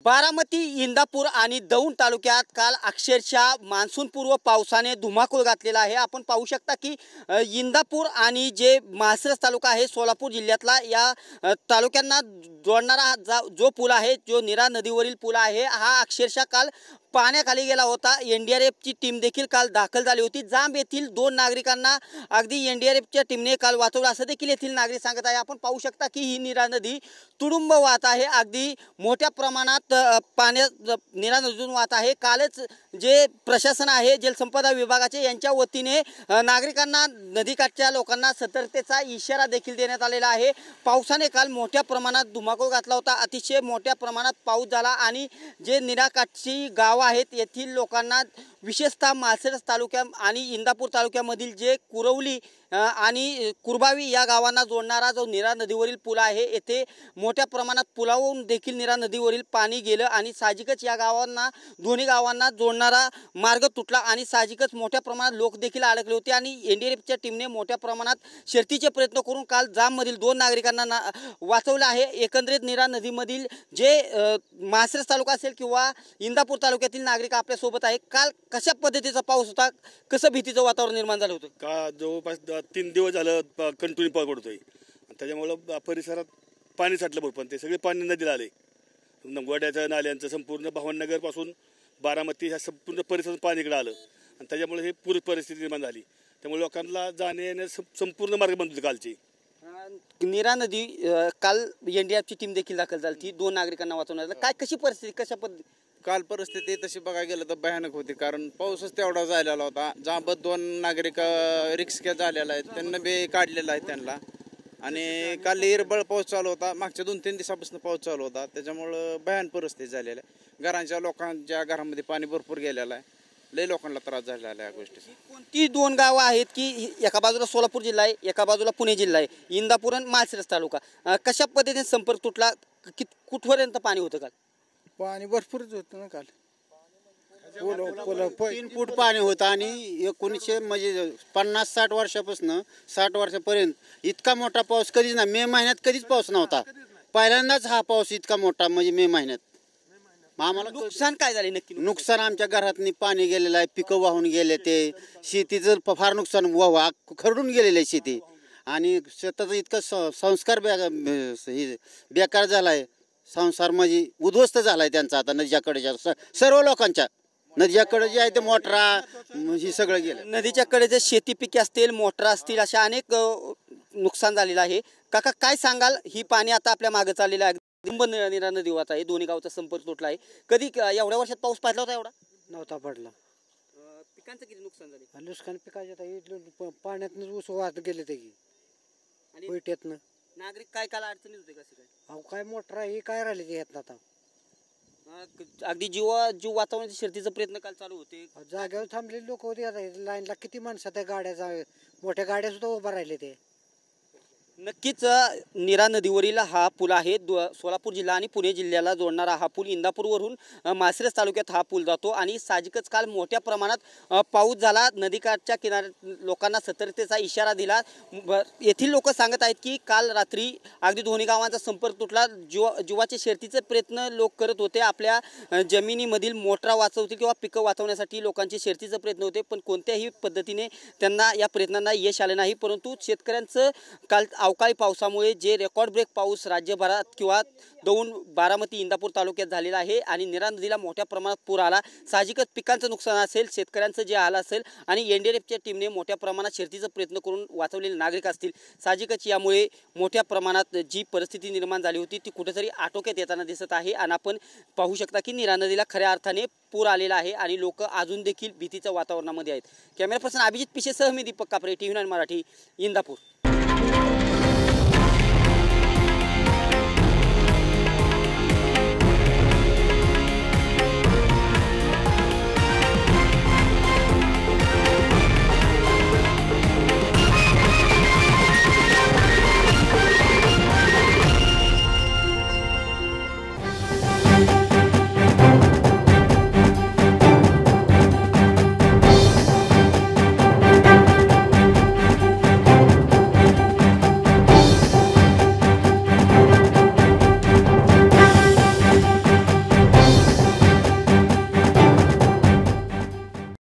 बारामती, इंदापूर आणि दौंड तालुक्यात काल अक्षरशः मान्सूनपूर्व पावसाने धुमाकूळ घातलेला आहे। आपण पाहू शकता की इंदापूर आणि जे माळशिरस तालुका आहे सोलापूर जिल्ह्यातला या तालुक्यांना जोडणारा जो पूल आहे, जो नीरा नदीवरील पूल आहे, हा अक्षरशः काल पाण्याखाली गेला होता। एनडीआरएफची टीम देखील काल दाखल झाली होती। जांब येथील 2 नागरिकांना अगदी एनडीआरएफच्या टीमने काल वाचवलं असं देखील येथील नागरिक सांगत आहे। आपण पाहू शकता की ही नीरा नदी तुडुंब वाहत आहे, अगदी मोठ्या प्रमाणात पाण्यात नीरा नदीतून वाहत आहे। कालच जे प्रशासन आहे, जलसंपदा विभागाचे, यांच्या वतीने नागरिकांना, नदीकाठच्या लोकांना सतर्कतेचा इशारा देखील देण्यात आलेला आहे। पावसाने काल मोठ्या प्रमाणात धुमाकूळ घातला होता। अतिशय मोठ्या प्रमाणात पाऊस झाला आणि जे नीराकाठची गाव आहेत येथील लोकांना, विशेषतः माळशिरस तालुक्या आणि इंदापूर तालुक्यामधील जे कुरवली आणि कुरबावी या गावांना जोडणारा जो नीरा नदीवरील पूल आहे, येथे मोठ्या प्रमाणात पुलावरून देखील नीरा नदीवरील पाणी गेलं आणि साहजिकच या गावांना, दोन्ही गावांना जोडणारा मार्ग तुटला आणि साहजिकच मोठ्या प्रमाणात लोक देखील अडकले होते आणि एनडीआरएफच्या टीमने मोठ्या प्रमाणात शर्थीचे प्रयत्न करून काल जाममधील 2 नागरिकांना वाचवलं आहे। एकंदरीत नीरा नदीमधील जे माळशिरस तालुका असेल किंवा इंदापूर तालुक्यातील नागरिक आपल्यासोबत आहे। काल कशा पद्धतीचा पाऊस होता, कसं भीतीचं वातावरण निर्माण झालं होतं? का जवळपास 3 दिवस झालं कंटिन्यू पाऊस पडतोय, त्याच्यामुळं परिसरात पाणी साठलं भरपूर। ते सगळे पाणी नदीला आले, गोड्याचं, नाल्यांचं, संपूर्ण भावनगरपासून बारामती ह्या संपूर्ण परिसरात पाणी इकडे आलं आणि त्याच्यामुळे हे पूर परिस्थिती निर्माण झाली। त्यामुळे लोकांना जाणे येणे संपूर्ण मार्ग बंद होते कालची। नीरा नदी काल एनडीआरएफची टीम देखील दाखल झाली होती 2 नागरिकांना वाचवण्यात। काय कशी परिस्थिती, कशा पद्धती? काल परिस्थिती तशी बघायला गेलं तर भयानक होती, कारण पाऊसच तेवढा झालेला होता। जांबत 2 नागरिक रिक्षा झालेला आहेत, त्यांना बी काढलेला आहे त्यांना। आणि काल हिरबळ पाऊस चालू होता, मागच्या 2-3 दिवसापासून पाऊस चालू होता, त्याच्यामुळं भयान परिस्थिती झालेली आहे। घरांच्या लोकांच्या घरामध्ये पाणी भरपूर गेलेलं आहे, लई लोकांना त्रास झालेला आहे या गोष्टीचा। कोणती 2 गावं आहेत की एका बाजूला सोलापूर जिल्हा आहे, एका बाजूला पुणे जिल्हा आहे, इंदापूर आणि माळशिरस तालुका, कशा पद्धतीने संपर्क तुटला, कुठपर्यंत पाणी होतं काल? पाणी भरपूरच होतं ना काल, 3 फूट पाणी होतं आणि 1900 म्हणजे 50-60 वर्षापासून 60 वर्षापर्यंत इतका मोठा पाऊस कधीच नाही। मे महिन्यात कधीच पाऊस नव्हता, पहिल्यांदाच हा पाऊस इतका मोठा म्हणजे मे महिन्यात। आम्हाला नुकसान काय झाले नक्की? नुकसान आमच्या घरातनी पाणी गेलेलं आहे, पिकं वाहून गेले, ते शेतीचं फार नुकसान, खरडून गेलेलं आहे शेती आणि शेताचं इतकं संस्कार बेकार झाला आहे। संसार म्हणजे उद्ध्वस्त झाला आहे त्यांचा आता नदीच्याकडेच्या सर्व लोकांच्या। नदीच्याकडे जे आहे ते मोटरा हे सगळं गेलं। नदीच्या कडेचे शेती पिके असतील, मोटरा असतील, अशा अनेक नुकसान झालेलं आहे। काका काय सांगाल, ही पाणी आता आपल्या मागे चाललेलं आहे, नीरा नदी वाहत आहे, दोन्ही गावचा संपर्क तुटला आहे। कधी एवढ्या वर्षात पाऊस पडला होता? एवढा नव्हता पडला। पिकांचं किती नुकसान झाले? नुकसान पिकाच्या पाण्यातनं ऊस वाहत गेले ते की बैठ्यातनं। नागरिक काय काल अडचणीत होते कसे काय? अहो काय मोटर हे काय राहिले ते यात आता, अगदी जीव वाचवण्याच्या शर्थीचा प्रयत्न काल चालू होते। जागेवर थांबलेले लोक होते, आता लाईनला किती माणसं त्या गाड्या, मोठ्या गाड्या सुद्धा उभा राहिले ते। नक्कीच नीरा नदीवरील हा पूल आहे, सोलापूर जिल्हा आणि पुणे जिल्ह्याला जोडणारा हा पूल। इंदापूरवरून माळशिरस तालुक्यात हा पूल जातो आणि साहजिकच काल मोठ्या प्रमाणात पाऊस झाला। नदीकाठच्या किनाऱ्यात लोकांना सतर्कतेचा इशारा दिला। येथील लोक सांगत आहेत की काल रात्री अगदी दोन्ही गावांचा संपर्क तुटला, जीवाचे शर्थीचे प्रयत्न लोक करत होते, आपल्या जमिनीमधील मोटरा वाचवतील किंवा पिकं वाचवण्यासाठी लोकांचे शर्थीचे प्रयत्न होते, पण कोणत्याही पद्धतीने त्यांना या प्रयत्नांना यश आले नाही। परंतु शेतकऱ्यांचं काल अवकाळी पावसामुळे जे रेकॉर्ड ब्रेक पाऊस राज्यभरात किंवा दौंड, बारामती, इंदापूर तालुक्यात झालेला आहे आणि नीरा नदीला मोठ्या प्रमाणात पूर आला, साहजिकच पिकांचं नुकसान असेल, शेतकऱ्यांचं जे हाल असेल आणि एनडीआरएफच्या टीमने मोठ्या प्रमाणात शर्थीचा प्रयत्न करून वाचवलेले नागरिक असतील, साहजिकच यामुळे मोठ्या प्रमाणात जी परिस्थिती निर्माण झाली होती ती कुठेतरी आटोक्यात येताना दिसत आहे। आणि आपण पाहू शकता की नीरा नदीला खऱ्या अर्थाने पूर आलेला आहे आणि लोक अजून देखील भीतीच्या वातावरणामध्ये आहेत। कॅमेरा पर्सन अभिजित पिशेसह मी दीपक कापरे, TV9 मराठी, इंदापूर।